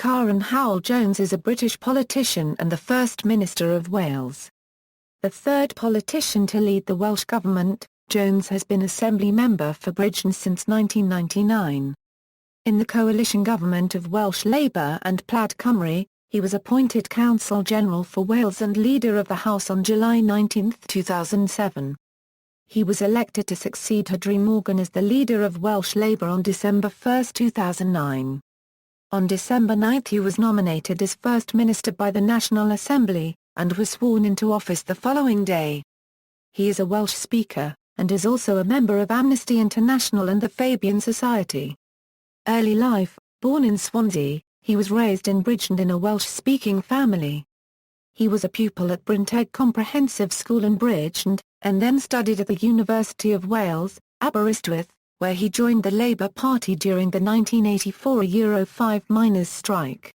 Carwyn Howell Jones is a British politician and the First Minister of Wales. The third politician to lead the Welsh Government, Jones has been Assembly member for Bridgend since 1999. In the coalition government of Welsh Labour and Plaid Cymru, he was appointed Counsel General for Wales and Leader of the House on July 19, 2007. He was elected to succeed Rhodri Morgan as the Leader of Welsh Labour on December 1, 2009. On December 9 he was nominated as First Minister by the National Assembly, and was sworn into office the following day. He is a Welsh speaker, and is also a member of Amnesty International and the Fabian Society. Early life: born in Swansea, he was raised in Bridgend in a Welsh-speaking family. He was a pupil at Bridgend Comprehensive School in Bridgend, and then studied at the University of Wales, Aberystwyth, where he joined the Labour Party during the 1984 Euro 5 miners' strike.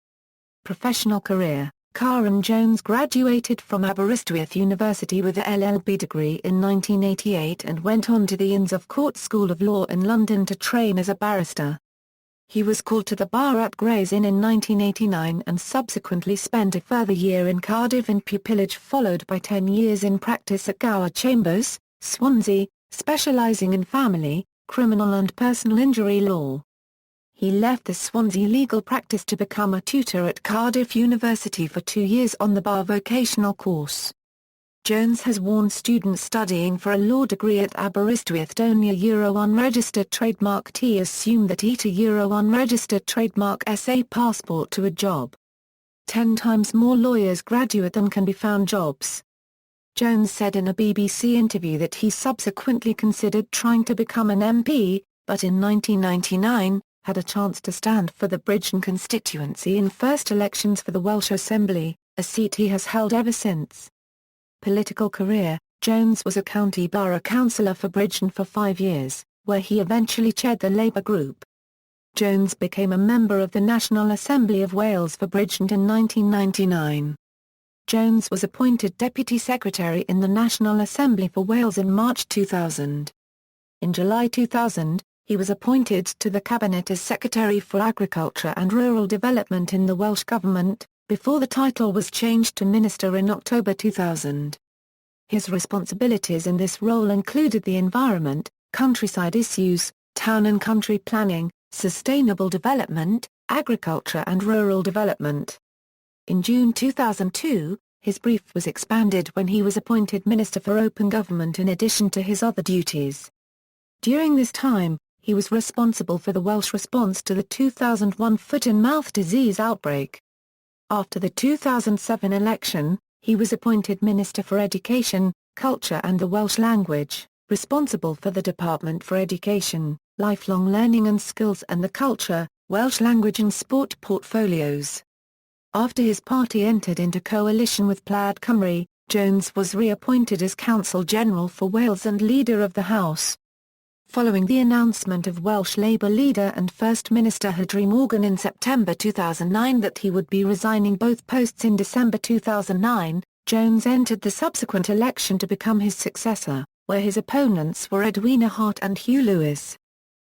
Professional career: Carwyn Jones graduated from Aberystwyth University with a LLB degree in 1988 and went on to the Inns of Court School of Law in London to train as a barrister. He was called to the bar at Gray's Inn in 1989 and subsequently spent a further year in Cardiff in pupillage, followed by 10 years in practice at Gower Chambers, Swansea, specialising in family, criminal and personal injury law. He left the Swansea legal practice to become a tutor at Cardiff University for 2 years on the bar vocational course. Jones has warned students studying for a law degree at Aberystwyth don't Euro unregistered trademark T assume that ETA Euro unregistered trademark SA passport to a job. 10 times more lawyers graduate than can be found jobs. Jones said in a BBC interview that he subsequently considered trying to become an MP, but in 1999, had a chance to stand for the Bridgend constituency in first elections for the Welsh Assembly, a seat he has held ever since. Political career: Jones was a county borough councillor for Bridgend for 5 years, where he eventually chaired the Labour group. Jones became a member of the National Assembly of Wales for Bridgend in 1999. Jones was appointed Deputy Secretary in the National Assembly for Wales in March 2000. In July 2000, he was appointed to the Cabinet as Secretary for Agriculture and Rural Development in the Welsh Government, before the title was changed to Minister in October 2000. His responsibilities in this role included the environment, countryside issues, town and country planning, sustainable development, agriculture and rural development. In June 2002, his brief was expanded when he was appointed Minister for Open Government in addition to his other duties. During this time, he was responsible for the Welsh response to the 2001 foot-and-mouth disease outbreak. After the 2007 election, he was appointed Minister for Education, Culture and the Welsh Language, responsible for the Department for Education, Lifelong Learning and Skills and the Culture, Welsh Language and Sport portfolios. After his party entered into coalition with Plaid Cymru, Jones was reappointed as Counsel General for Wales and Leader of the House. Following the announcement of Welsh Labour leader and First Minister Rhodri Morgan in September 2009 that he would be resigning both posts in December 2009, Jones entered the subsequent election to become his successor, where his opponents were Edwina Hart and Hugh Lewis.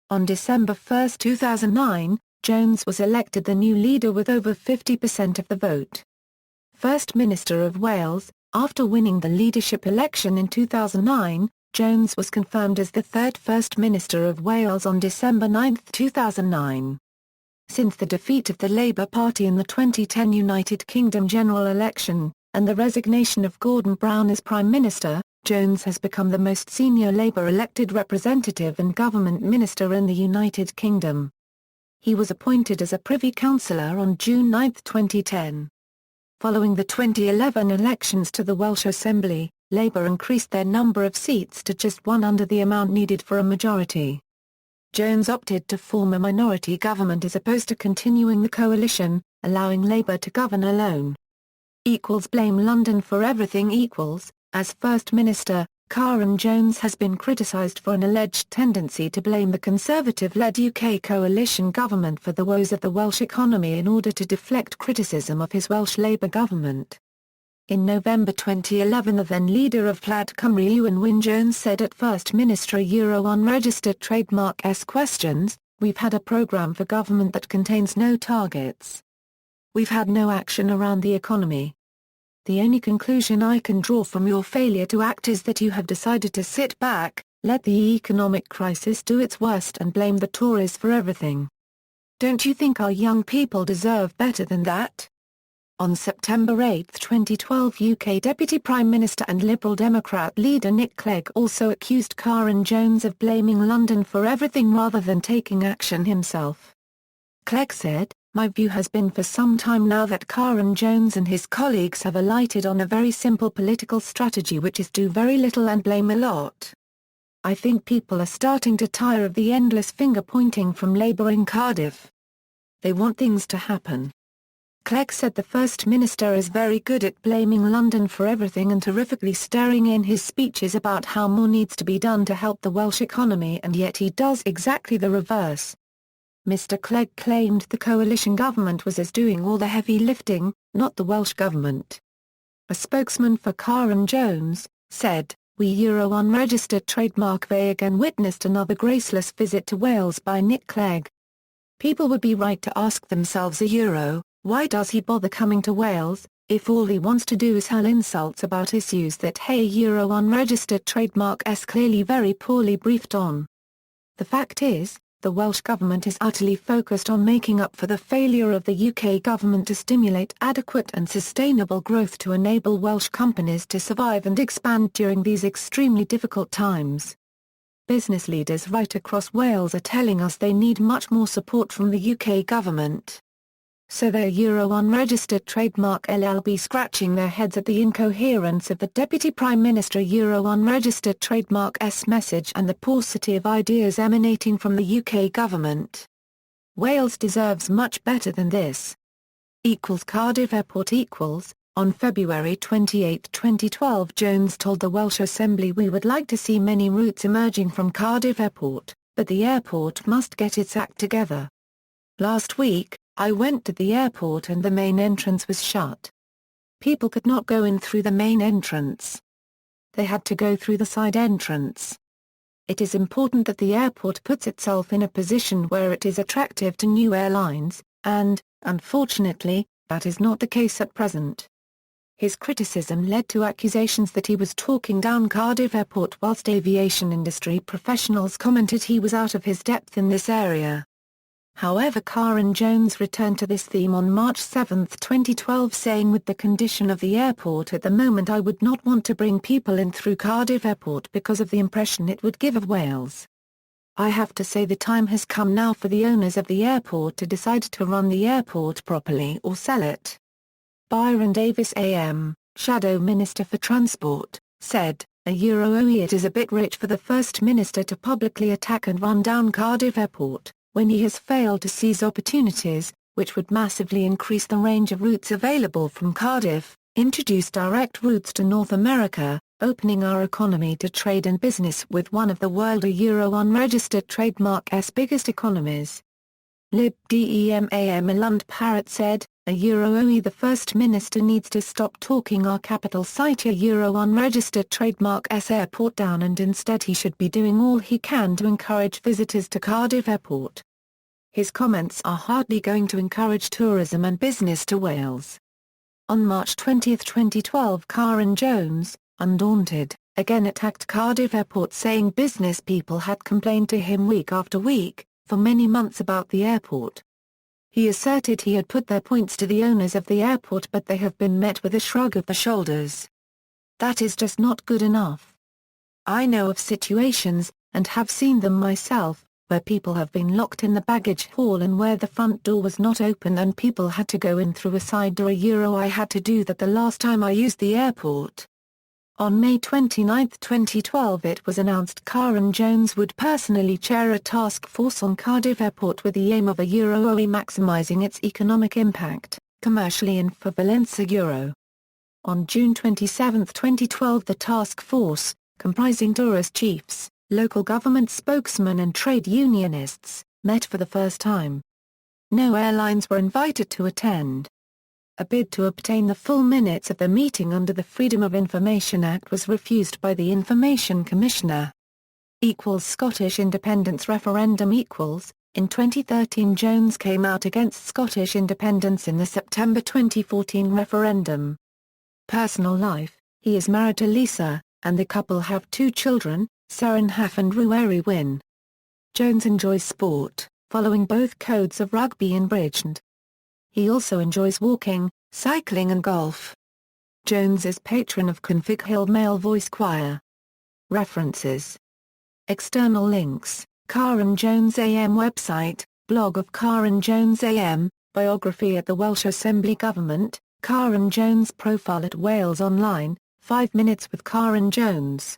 On December 1, 2009, Jones was elected the new leader with over 50% of the vote. First Minister of Wales: after winning the leadership election in 2009, Jones was confirmed as the third First Minister of Wales on December 9, 2009. Since the defeat of the Labour Party in the 2010 United Kingdom general election, and the resignation of Gordon Brown as Prime Minister, Jones has become the most senior Labour elected representative and government minister in the United Kingdom. He was appointed as a Privy Councillor on June 9, 2010. Following the 2011 elections to the Welsh Assembly, Labour increased their number of seats to just one under the amount needed for a majority. Jones opted to form a minority government as opposed to continuing the coalition, allowing Labour to govern alone. Blame London for everything. As First Minister, Carwyn Jones has been criticised for an alleged tendency to blame the Conservative-led UK coalition government for the woes of the Welsh economy in order to deflect criticism of his Welsh Labour government. In November 2011, the then leader of Plaid Cymru Carwyn Jones said at First Minister Euro unregistered trademark questions, "We've had a programme for government that contains no targets. we've had no action around the economy. The only conclusion I can draw from your failure to act is that you have decided to sit back, let the economic crisis do its worst and blame the Tories for everything. Don't you think our young people deserve better than that? On September 8, 2012, UK Deputy Prime Minister and Liberal Democrat leader Nick Clegg also accused Carwyn Jones of blaming London for everything rather than taking action himself. Clegg said, "My view has been for some time now that Carwyn Jones and his colleagues have alighted on a very simple political strategy, which is do very little and blame a lot. I think people are starting to tire of the endless finger-pointing from Labour in Cardiff. They want things to happen." Clegg said the First Minister is very good at blaming London for everything and terrifically stirring in his speeches about how more needs to be done to help the Welsh economy, and yet he does exactly the reverse. Mr Clegg claimed the coalition government was doing all the heavy lifting, not the Welsh Government. A spokesman for Carwyn Jones said, "We Euro-unregistered trademark they again witnessed another graceless visit to Wales by Nick Clegg. People would be right to ask themselves why does he bother coming to Wales, if all he wants to do is hurl insults about issues that Euro-unregistered trademark is clearly very poorly briefed on. The fact is, the Welsh Government is utterly focused on making up for the failure of the UK Government to stimulate adequate and sustainable growth to enable Welsh companies to survive and expand during these extremely difficult times. Business leaders right across Wales are telling us they need much more support from the UK Government. So their Euro-unregistered trademark LLB scratching their heads at the incoherence of the Deputy Prime Minister Euro-unregistered trademark's message and the paucity of ideas emanating from the UK Government. Wales deserves much better than this. Cardiff Airport On February 28, 2012, Jones told the Welsh Assembly, "We would like to see many routes emerging from Cardiff Airport, but the airport must get its act together. Last week, I went to the airport and the main entrance was shut. People could not go in through the main entrance. They had to go through the side entrance. It is important that the airport puts itself in a position where it is attractive to new airlines, and, unfortunately, that is not the case at present." His criticism led to accusations that he was talking down Cardiff Airport, whilst aviation industry professionals commented he was out of his depth in this area. However, Carwyn Jones returned to this theme on March 7, 2012, saying, "With the condition of the airport at the moment, I would not want to bring people in through Cardiff Airport because of the impression it would give of Wales. I have to say the time has come now for the owners of the airport to decide to run the airport properly or sell it." Byron Davis AM, Shadow Minister for Transport, said, "It is a bit rich for the First Minister to publicly attack and run down Cardiff Airport, when he has failed to seize opportunities, which would massively increase the range of routes available from Cardiff, introduce direct routes to North America, opening our economy to trade and business with one of the world Euro-unregistered trademark's biggest economies." Lib Dem Lund Parrott said, "The First Minister needs to stop talking our capital site Euro-unregistered trademark's airport down, and instead he should be doing all he can to encourage visitors to Cardiff Airport. His comments are hardly going to encourage tourism and business to Wales." On March 20, 2012, Carwyn Jones, undaunted, again attacked Cardiff Airport, saying business people had complained to him week after week, for many months about the airport. He asserted he had put their points to the owners of the airport, but they have been met with a shrug of the shoulders. "That is just not good enough. I know of situations, and have seen them myself, where people have been locked in the baggage hall and where the front door was not open and people had to go in through a side door. I had to do that the last time I used the airport." On May 29, 2012, it was announced Carwyn Jones would personally chair a task force on Cardiff Airport with the aim of maximising its economic impact, commercially and for Valencia. On June 27, 2012, the task force, comprising tourist chiefs, local government spokesmen and trade unionists, met for the first time. No airlines were invited to attend. A bid to obtain the full minutes of the meeting under the Freedom of Information Act was refused by the Information Commissioner. Scottish independence referendum In 2013 Jones came out against Scottish independence in the September 2014 referendum. Personal life: he is married to Lisa, and the couple have 2 children, Seren Haf and Rhodri Morgan. Jones enjoys sport, following both codes of rugby and Bridgend. He also enjoys walking, cycling and golf. Jones is patron of Config Hill Male Voice Choir. References. External links: Carwyn Jones AM website, blog of Carwyn Jones AM, biography at the Welsh Assembly Government, Carwyn Jones profile at Wales Online, 5 Minutes with Carwyn Jones.